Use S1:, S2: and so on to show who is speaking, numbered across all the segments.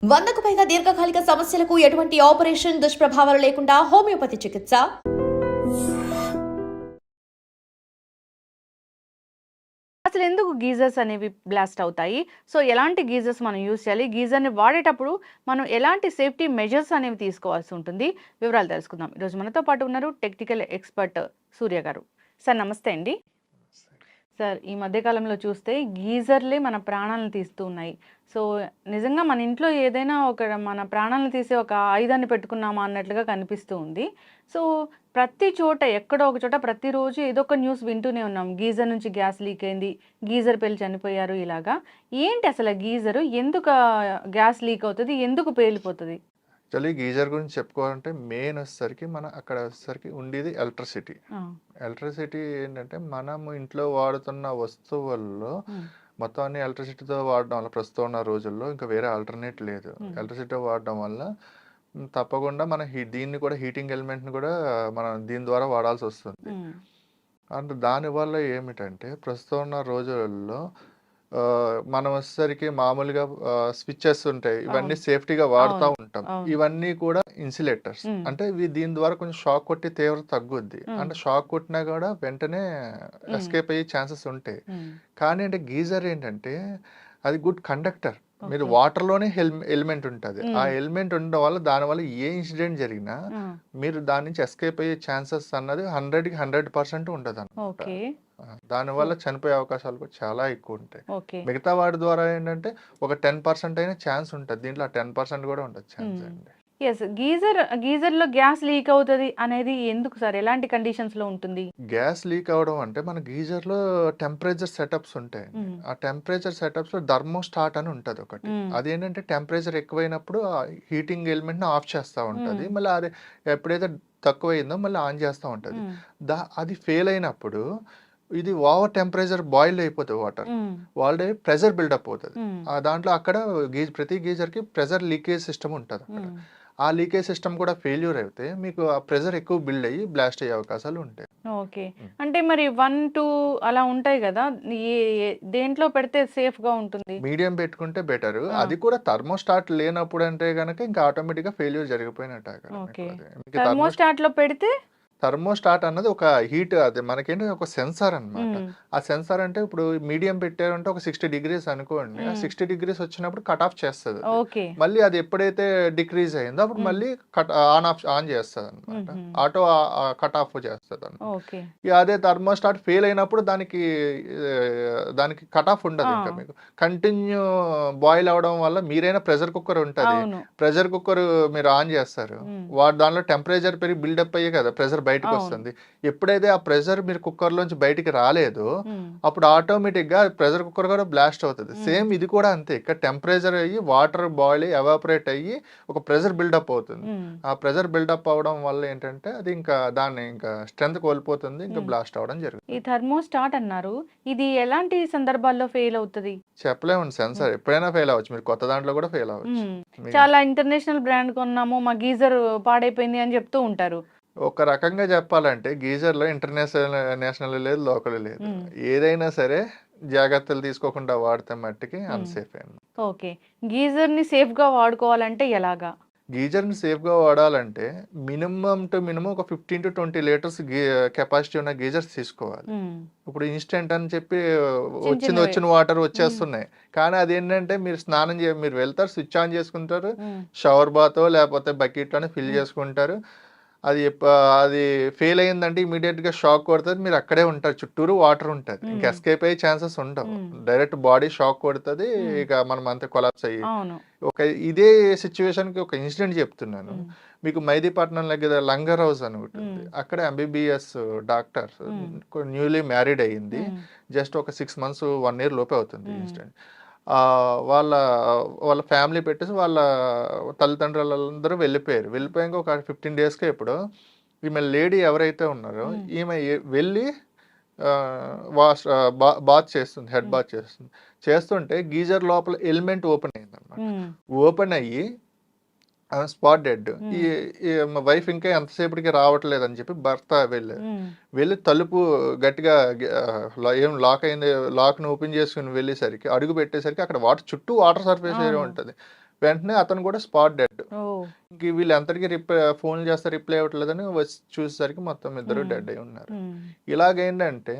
S1: 100కు పైగా దీర్ఘకాలిక సమస్యలకు ఎటువంటి ఆపరేషన్ దుష్ప్రభావాలు లేకుండా హోమియోపతి చికిత్స.
S2: అసలు ఎందుకు గీజర్స్ అనేవి బ్లాస్ట్ అవుతాయి? సో ఎలాంటి గీజర్స్ మనం యూజ్ చేయాలి? గీజర్ని వాడేటప్పుడు మనం ఎలాంటి సేఫ్టీ మెజర్స్ అనేవి తీసుకోవాల్సి ఉంటుంది? వివరాలు తెలుసుకుందాం. ఈరోజు మనతో పాటు ఉన్నారు టెక్నికల్ ఎక్స్పర్ట్ సూర్య గారు. సార్ నమస్తే అండి. సార్ ఈ మధ్యకాలంలో చూస్తే గీజర్లే మన ప్రాణాలను తీస్తూ ఉన్నాయి. సో నిజంగా మన ఇంట్లో ఏదైనా మన ప్రాణాలను తీసే ఒక ఆయుధాన్ని పెట్టుకున్నామా అన్నట్లుగా కనిపిస్తూ ఉంది. సో ప్రతి చోట ఎక్కడో ఒక చోట ప్రతిరోజు ఏదో ఒక న్యూస్ వింటూనే ఉన్నాం. గీజర్ నుంచి గ్యాస్ లీక్ అయింది, గీజర్ పేలి చనిపోయారు ఇలాగా. ఏంటి అసలు గీజరు ఎందుకు గ్యాస్ లీక్ అవుతుంది, ఎందుకు పేలిపోతుంది?
S3: యాక్చువల్లీ గీజర్ గురించి చెప్పుకోవాలంటే మెయిన్ వచ్చేసరికి అక్కడ వచ్చేసరికి ఉండేది ఎలక్ట్రిసిటీ. ఎలక్ట్రిసిటీ ఏంటంటే మనము ఇంట్లో వాడుతున్న వస్తువుల్లో మొత్తం అన్ని ఎలక్ట్రిసిటీతో వాడడం వల్ల ప్రస్తుతం ఉన్న రోజుల్లో ఇంకా వేరే ఆల్టర్నేట్ లేదు. ఎలక్ట్రిసిటీ వాడడం వల్ల తప్పకుండా మన దీన్ని కూడా హీటింగ్ ఎలిమెంట్ని కూడా మనం దీని ద్వారా వాడాల్సి వస్తుంది. అంటే దానివల్ల ఏమిటంటే ప్రస్తుతం ఉన్న రోజుల్లో మనం వచ్చేసరికి మామూలుగా స్విచ్చెస్ ఉంటాయి, ఇవన్నీ సేఫ్టీగా వాడుతూ ఉంటాం. ఇవన్నీ కూడా ఇన్సులేటర్స్, అంటే దీని ద్వారా కొంచెం షాక్ కొట్టి తీవ్రత తగ్గుద్ది. అంటే షాక్ కొట్టినా కూడా వెంటనే ఎస్కేప్ అయ్యే ఛాన్సెస్ ఉంటాయి. కానీ అంటే గీజర్ ఏంటంటే అది గుడ్ కండక్టర్. మీరు వాటర్ లోనే ఎలిమెంట్ ఉంటుంది. ఆ ఎలిమెంట్ ఉండడం వల్ల దానివల్ల ఏ ఇన్సిడెంట్ జరిగినా మీరు దాని నుంచి ఎస్కేప్ అయ్యే ఛాన్సెస్ అన్నది 100కి 100% ఉండదు అన్నమాట. దానివల్ల చనిపోయే అవకాశాలు కూడా చాలా ఎక్కువ ఉంటాయి. మిగతా వాటి ద్వారా ఏంటంటే ఒక 10% అయినా ఛాన్స్ ఉంటుంది, దీంట్లో 10% కూడా ఉండదు ఛాన్స్ అండి.
S2: ఎస్, గీజర్లో గ్యాస్ లీక్ అవుతుంది అనేది ఎందుకు సార్, ఎలాంటి కండిషన్స్ లో ఉంటుంది?
S3: గ్యాస్ లీక్ అవడం అంటే మన గీజర్ లో టెంపరేచర్ సెటప్స్ ఉంటాయి. ఆ టెంపరేచర్ సెటప్స్ లో థర్మోస్టాట్ అని ఉంటది ఒకటి. అదేంటంటే టెంపరేచర్ ఎక్కువైనప్పుడు హీటింగ్ ఎలిమెంట్ ని ఆఫ్ చేస్తూ ఉంటది, మళ్ళీ అది ఎప్పుడైతే తక్కువైందో మళ్ళీ ఆన్ చేస్తూ ఉంటది. అది ఫెయిల్ అయినప్పుడు ఇది ఓవర్ టెంపరేచర్ బాయిల్ అయిపోతుంది, వాటర్ ప్రెషర్ బిల్డప్ అవుతుంది. దాంట్లో అక్కడ ప్రతి గీజర్ కి ప్రెషర్ లీకేజ్ సిస్టమ్ ఉంటుంది. అక్కడ ఆ లీకేజ్ సిస్టమ్ కూడా ఫెయిల్యూర్ అయితే మీకు ఆ ప్రెషర్ ఎక్కువ బిల్డ్ అయ్యి బ్లాస్ట్ అయ్యే అవకాశాలు ఉంటాయి.
S2: ఓకే, అంటే మరి 1, 2 అలా ఉంటాయి కదా, దేంట్లో పెడితే సేఫ్ గా ఉంటుంది?
S3: మీడియం పెట్టుకుంటే బెటర్. అది కూడా థర్మోస్టాట్ లేనప్పుడు అంటే కనుక ఇంకా ఆటోమేటిక్ గా ఫెయిల్యూర్ జరిగిపోయినట్టు.
S2: థర్మోస్టాట్ లో పెడితే
S3: థర్మోస్టాట్ అన్నది ఒక హీట్, అది మనకేంటి ఒక సెన్సార్ అనమాట. ఆ సెన్సార్ అంటే ఇప్పుడు మీడియం పెట్టారంటే ఒక 60 degrees అనుకోండి, ఆ 60 degrees వచ్చినప్పుడు కట్ ఆఫ్ చేస్తుంది. మళ్ళీ అది ఎప్పుడైతే డిక్రీజ్ అయిందో అప్పుడు మళ్ళీ ఆన్ చేస్తుంది అనమాట, ఆటో కట్ ఆఫ్ చేస్తుంది అనమాట. అదే థర్మోస్టాట్ ఫెయిల్ అయినప్పుడు దానికి కట్ ఆఫ్ ఉండదు. ఇంకా మీకు కంటిన్యూ బాయిల్ అవడం వల్ల మీరైనా ప్రెషర్ కుక్కర్ ఉంటుంది, ప్రెషర్ కుక్కర్ మీరు ఆన్ చేస్తారు, దానిలో టెంపరేచర్ పెరిగి బిల్డప్ అయ్యే కదా ప్రెషర్ బయటకు వస్తుంది. ఎప్పుడైతే ఆ ప్రెషర్ మీరు కుక్కర్ లోంచి బయటికి రాలేదో అప్పుడు ఆటోమేటిక్ గా ప్రెషర్ కుక్కర్ కూడా బ్లాస్ట్ అవుతుంది. సేమ్ ఇది కూడా అంతే, ఇక్కడ టెంపరేచర్ అయ్యి వాటర్ బాయిల్ అయ్యి ఎవాపరేట్ అయ్యి ఒక ప్రెషర్ బిల్డప్ అవుతుంది. ఆ ప్రెషర్ బిల్డప్ అవడం వల్ల ఏంటంటే అది ఇంకా దాన్ని ఇంకా స్ట్రెంత్ కోల్పోతుంది, ఇంకా బ్లాస్ట్ అవడం జరుగుతుంది.
S2: ఈ థర్మోస్టాట్ అన్నారు, ఇది ఎలాంటి సందర్భాల్లో ఫెయిల్ అవుతుంది?
S3: చెప్పలేము, సెన్సార్ ఎప్పుడైనా ఫెయిల్ అవ్వచ్చు, మీరు కొత్త దాంట్లో కూడా ఫెయిల్ అవ్వచ్చు.
S2: చాలా ఇంటర్నేషనల్ బ్రాండ్ కొన్నాము, మా గీజర్ పాడైపోయింది అని చెప్తూ ఉంటారు.
S3: ఒక రకంగా చెప్పాలంటే గీజర్ లో నేషనల్ లేదు, లోకల్ లేదు. ఏదైనా సరే జాగ్రత్తలు తీసుకోకుండా వాడితే మట్టికి అన్సేఫ్.
S2: ఓకే, గీజర్ ని సేఫ్ గా వాడుకోవాలంటే ఎలాగా?
S3: గీజర్ ని సేఫ్ గా వాడాలంటే మినిమం ఒక 15 to 20 లీటర్స్ కెపాసిటీ ఉన్న గీజర్స్ తీసుకోవాలి. ఇప్పుడు ఇన్స్టెంట్ అని చెప్పి వచ్చిన వాటర్ వచ్చేస్తున్నాయి, కానీ అదేంటంటే మీరు స్నానం మీరు వెళ్తారు, స్విచ్ ఆన్ చేసుకుంటారు, షవర్ బాతో లేకపోతే బకెట్ లోనే ఫిల్ చేసుకుంటారు. అది ఫెయిల్ అయిందంటే ఇమీడియట్ గా షాక్ కొడుతుంది, మీరు అక్కడే ఉంటారు, చుట్టూరు వాటర్ ఉంటుంది, ఇంకా ఎస్కేప్ అయ్యే ఛాన్సెస్ ఉండవు. డైరెక్ట్ బాడీ షాక్ కొడుతుంది, ఇక మనం అంతా కొలాప్స్ అయ్యి. ఇదే సిచ్యువేషన్ కి ఒక ఇన్సిడెంట్ చెప్తున్నాను మీకు. మైదీపట్నం దగ్గర లంగర్ హౌస్ అని ఉంటుంది, అక్కడ MBBS డాక్టర్ న్యూలీ మ్యారీడ్ అయ్యింది, జస్ట్ ఒక 6 months 1 year లోపే అవుతుంది ఇన్సిడెంట్. వాళ్ళ ఫ్యామిలీ పెట్టేసి వాళ్ళ తల్లిదండ్రులందరూ వెళ్ళిపోయాక ఒక 15 daysకే ఇప్పుడు ఈమె లేడీ ఎవరైతే ఉన్నారో ఈమె వెళ్ళి బాత్ చేస్తుంది, హెడ్ బాత్ చేస్తుంటే గీజర్ లోపల ఎలిమెంట్ ఓపెన్ అయింది అనమాట. ఓపెన్ అయ్యి స్పాట్ డెడ్. ఈ వైఫ్ ఇంకా ఎంతసేపటికి రావట్లేదు అని చెప్పి భర్త వెళ్ళి తలుపు గట్టిగా ఏం లాక్ అయింది, లాక్ను ఓపెన్ చేసుకుని వెళ్ళేసరికి అడుగు పెట్టేసరికి అక్కడ చుట్టూ వాటర్ సర్ఫేస్ ఏరియా ఉంటుంది. వెంటనే అతను కూడా స్పాట్ డెడ్.
S2: ఓ
S3: ఇంక వీళ్ళందరికీ ఫోన్ చేస్తే రిప్లై ఇవ్వట్లేదని వచ్చి చూసేసరికి మొత్తం ఇద్దరు డెడ్ అయి ఉన్నారు. ఇలాగేంటంటే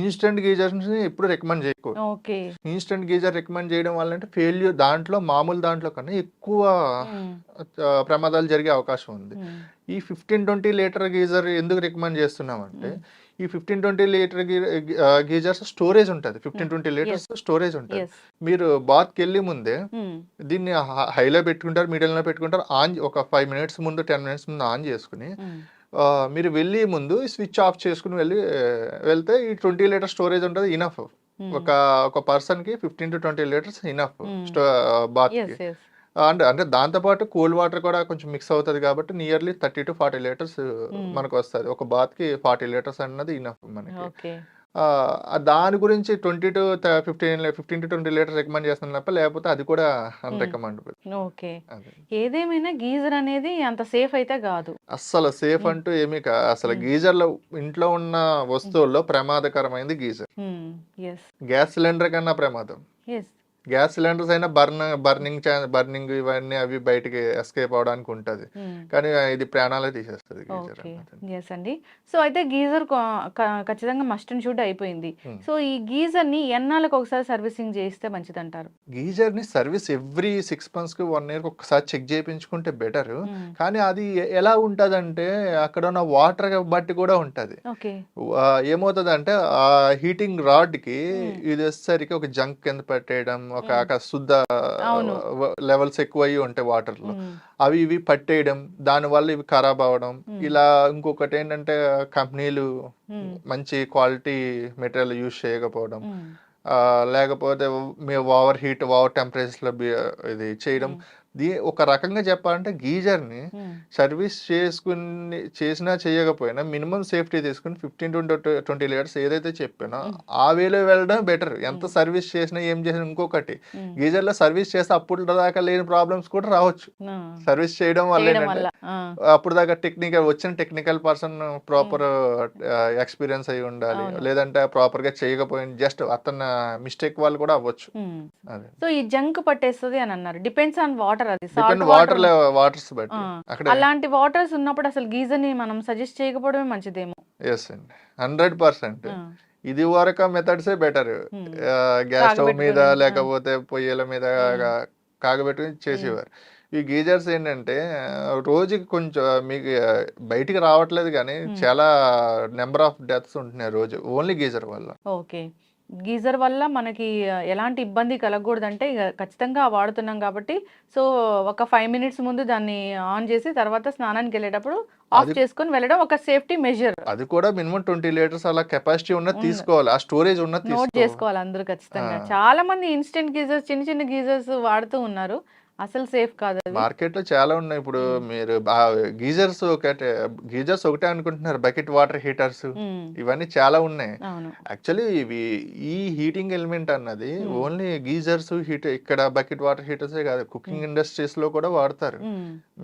S3: ఇన్స్టెంట్ గీజర్స్ని ఎప్పుడు రికమెండ్ చేయకూడదు.
S2: ఓకే
S3: ఇన్స్టెంట్ గీజర్ రికమెండ్ చేయడం వల్ల అంటే ఫెయిల్యూర్ దాంట్లో మామూలు దాంట్లో కన్నా ఎక్కువ ప్రమాదాలు జరిగే అవకాశం ఉంది. ఈ 15-20 లీటర్ గీజర్ ఎందుకు రికమెండ్ చేస్తున్నామంటే ఈ 15-20 లీటర్ గీజర్స్ స్టోరేజ్ ఉంటుంది. 15-20 లీటర్స్ స్టోరేజ్ ఉంటుంది. మీరు బాత్కి వెళ్ళి ముందే దీన్ని హైలో పెట్టుకుంటారు, మీడియంలో పెట్టుకుంటారు, ఆన్ ఒక 5 మినిట్స్ ముందు 10 మినిట్స్ ముందు ఆన్ చేసుకుని మీరు వెళ్ళి ముందు స్విచ్ ఆఫ్ చేసుకుని వెళ్తే ఈ 20 లీటర్ స్టోరేజ్ ఉంటుంది, ఇనఫ్. ఒక పర్సన్ కి 15-20 లీటర్స్ ఇనఫ్ బాత్ కి. అంటే దాంతోపాటు కూల్ వాటర్ కూడా కొంచెం మిక్స్ అవుతుంది కాబట్టి నియర్లీ 30-40 లీటర్స్ మనకు వస్తుంది. ఒక బాత్ కి 40 లీటర్స్ అన్నది ఇనఫ్ మనకి. దాని గురించి 15-20 లీటర్స్ రికమెండ్ చేస్తున్నాను తప్ప లేకపోతే అది కూడా అన్రికమెండబుల్.
S2: ఓకే ఏదేమైనా గీజర్ అనేది అంత సేఫ్ అయితే కాదు.
S3: అస్సలు సేఫ్ అంటూ ఏమీ అసలు గీజర్లో ఇంట్లో ఉన్న వస్తువుల్లో ప్రమాదకరమైనది గీజర్. గ్యాస్ సిలిండర్ కన్నా ప్రమాదం. గ్యాస్ సిలిండర్స్ అయినా బర్నింగ్ ఇవన్నీ అవి బయటికి ఎస్కేప్ అవడానికి ఉంటుంది, కానీ ఇది ప్రాణాలే తీసేస్తుంది గీజర్.
S2: ఎస్ అండి. సో అయితే గీజర్ ఖచ్చితంగా మస్ట్ అండ్ షుడ్ అయిపోయింది. సో ఈ గీజర్ ని ఎన్నాళ్ళకి ఒకసారి సర్వీసింగ్ చేయిస్తే మంచిది అంటారు?
S3: గీజర్ ని సర్వీస్ ఎవ్రీ 6 months కి 1 year ఒకసారి చెక్ చేయించుకుంటే బెటర్. కానీ అది ఎలా ఉంటది అంటే అక్కడ ఉన్న వాటర్ బట్టి కూడా ఉంటది. ఏమవుతుంది అంటే ఆ హీటింగ్ రాడ్ కి ఇది వచ్చేసరికి ఒక జంక్ కింద పెట్టేయడం, ఒక శుద్ధ లెవెల్స్ ఎక్కువ అయ్యి ఉంటాయి వాటర్ లో, అవి ఇవి పట్టేయడం, దాని వల్ల ఇవి ఖరాబ్ అవ్వడం. ఇలా ఇంకొకటి ఏంటంటే కంపెనీలు మంచి క్వాలిటీ మెటీరియల్ యూజ్ చేయకపోవడం, లేకపోతే ఓవర్ హీట్ ఓవర్ టెంపరేచర్ లో ఇది చేయడం. ఒక రకంగా చెప్పాలంటే గీజర్ ని సర్వీస్ చేసినా చేయకపోయినా మినిమం సేఫ్టీ తీసుకుని 15-20 లీటర్స్ ఏదైతే చెప్పానో ఆ వేలో వెళ్ళడం బెటర్. ఎంత సర్వీస్ చేసినా ఏం చేసినా. ఇంకొకటి గీజర్ లో సర్వీస్ చేస్తే అప్పుడు దాకా లేని ప్రాబ్లమ్స్ కూడా రావచ్చు సర్వీస్ చేయడం వల్ల. ఏంటంటే అప్పుడు దాకా టెక్నికల్ పర్సన్ ప్రాపర్ ఎక్స్పీరియన్స్ అయి ఉండాలి, లేదంటే ప్రాపర్ గా చేయకపోయిన జస్ట్ అతను మిస్టేక్ వాళ్ళు కూడా అవ్వచ్చు.
S2: సో ఈ జంక్ పట్టేస్తుంది అని అన్నారు. Depends on water. అలాంటి వాటర్స్ ఉన్నప్పుడు అసలు గీజర్ ని మనం సజెస్ట్ చేయకపోవడమే మంచిదేమో.
S3: ఎస్ అండి, 100%. ఇది వరకు మెథడ్సే బెటర్. గ్యాస్ స్టవ్ మీద లేకపోతే పొయ్యిల మీద కాగబెట్టుకుని చేసేవారు. ఈ గీజర్స్ ఏంటంటే రోజుకి కొంచెం మీకు బయటికి రావట్లేదు కానీ చాలా నెంబర్ ఆఫ్ డెత్స్ ఉంటున్నాయి రోజు ఓన్లీ గీజర్ వల్ల.
S2: ఓకే గీజర్ వల్ల మనకి ఎలాంటి ఇబ్బంది కలగకూడదంటే ఇక ఖచ్చితంగా వాడుతున్నాం కాబట్టి సో ఒక 5 minutes ముందు దాన్ని ఆన్ చేసి తర్వాత స్నానానికి వెళ్ళేటప్పుడు ఆఫ్ చేసుకొని వెళ్ళడం ఒక సేఫ్టీ మెజర్.
S3: అది కూడా మినిమం 20 లీటర్స్ అలా కెపాసిటీ ఉన్నది తీసుకోవాలి, ఆ స్టోరేజ్ ఉన్నది
S2: నోట్ చేసుకోవాలి అందరూ ఖచ్చితంగా. చాలా మంది ఇన్స్టెంట్ గీజర్స్ చిన్న గీజర్స్ వాడుతూ ఉన్నారు, అసలు సేఫ్ కాదు.
S3: మార్కెట్ లో చాలా ఉన్నాయి. ఇప్పుడు మీరు గీజర్స్ ఒకటే అనుకుంటున్నారు, బకెట్ వాటర్ హీటర్స్ ఇవన్నీ చాలా ఉన్నాయి. యాక్చువల్లీ ఇవి ఈ హీటింగ్ ఎలిమెంట్ అన్నది ఓన్లీ గీజర్స్ ఇక్కడ బకెట్ వాటర్ హీటర్సే కాదు, కుకింగ్ ఇండస్ట్రీస్ లో కూడా వాడతారు.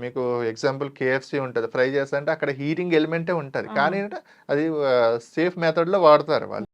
S3: మీకు ఎగ్జాంపుల్ KFC ఉంటది, ఫ్రై చేస్తా అంటే అక్కడ హీటింగ్ ఎలిమెంటే ఉంటది, కానీ అది సేఫ్ మెథడ్ లో వాడతారు వాళ్ళు.